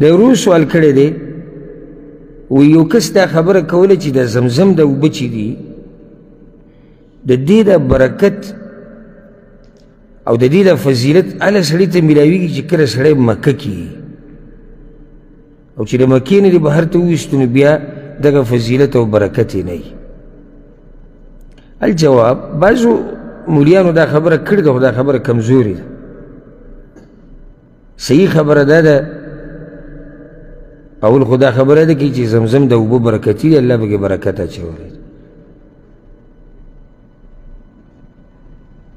د ورو سوال کړی دی و یو کس دا خبره کوله چې د زمزم د اوبه چې دي د دې د برکت او د دې د فضیلت هله سړي ته میلاویږي چې کله سړی مکه کې او چې د مکې نه دې بهر ته وویستو نو بیا دغه فضیلت او برکت یې نه وي. الجواب بعضو مولیانو دا خبره کړې ده خو دا خبره کمزورې ده. صحیح خبره دا ده اول خو دا خبره ده چې زمزم د اوبه برکتي دی الله پکې برکت اچولی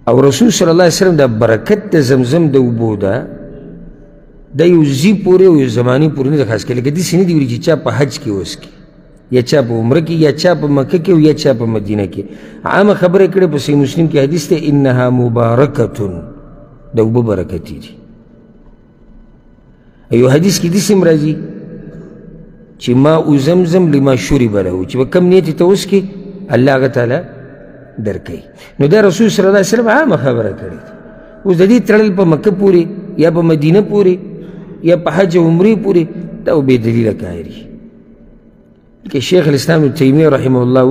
او رسول صلی الله علیه وسلم دا برکت د زمزم د اوبو ده دا یو ځي پورې او یو زماني پورې نه ده خاص کړی. لکه داسې نه دي ویلي چې چا په حج کې وسکي یا چا په عمره کې یا چا په مکه کې او یا چا په مدینه کې. عامه خبره کړې په صحیح مسلم کې حدیث دی انها مبارکتون د اوبه برکتي دي. یو حدیث کې داسې هم راځي چې ماء زمزم لما شرب له چې په کوم نیت ته وسکي الله هغه تعالی درکوي. نو دا رسول صلی الله علیه وسلم عامه خبره کړې ده. اوس د دې تړل په مکه پورې یا په مدینه پورې یا په حج او عمرې پورې دا بې دلیله کاري. لکه شیخ الاسلام ابن تیمیه رحمه الله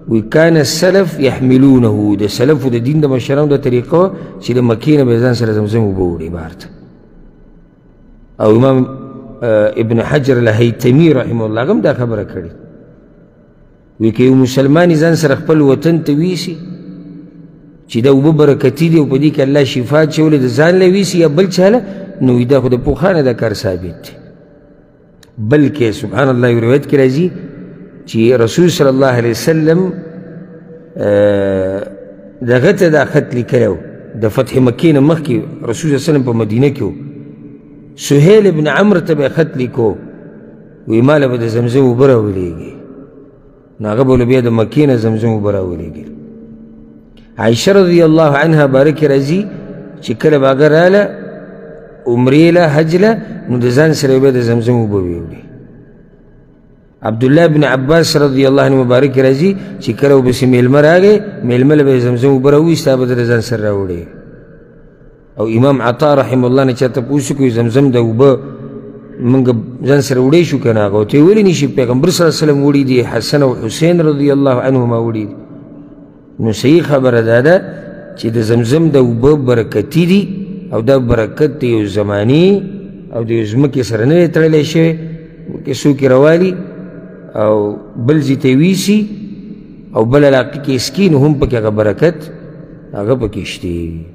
وی کان السلف یحملونه د سلفو د دین د مشرانو د طریقه چې د مکې نه به ځان سره زمزم اوبه وړي بهر ته. او امام ابن حجر الهیتمي رحمه الله هم دا خبره کړې وی که یو مسلمان ځان سره خپل وطن ته ویسي چې دا اوبه برکتي دي او په دې کې الله شفا اچولی د ځان له ویسي یا بل چا له نو دا خو د پوخانه دا کار ثابت دی. بلکې سبحان الله یو روایت کې راځي چې رسول صلی الله علیه وسلم دغه ته دا خط لیکلی و د فتح مکې نه مخکې رسول صلی الله علیه وسلم په مدینه کې و سهیل ابن عمرو ته به یې خط لیکو وی ما له به د زمزم اوبه راولېږي نو هغه به له بیا د مکې نه زمزم اوبه راولېږي. عایشه رضی الله عنها بارکې راځي چې کله به هغه راله عمرې له حج له نو د ځان سره به د زمزم اوبه ویوړي. عبدالله بن عباس رضی الله عنه مبارک راځي چې کله ورپسې میلمه راغی میلمه له به یې زمزم اوبه راوویسته هغه به د ځان سره راوړې. او امام عطا رحمه الله نه چا تپوس وکړو زمزم د اوبه موږ ځان سره وړی شو که نه هغه ورته یې ویلې نه شي پیغمبر صلی الله علیه وسلم وړي دي حسن او حسین رضی الله عنهما وړي دي. نو صحیح خبره دا ده چې د زمزم د اوبه برکتي دي او دا برکت د یو زماني او د یو ځمکې سره نه دی تړلی شوی کې څوک یې راوالي او بل ځای ته ویسي او بل علاقې کې سکي نو هم پکې هغه برکت هغه پکې شته.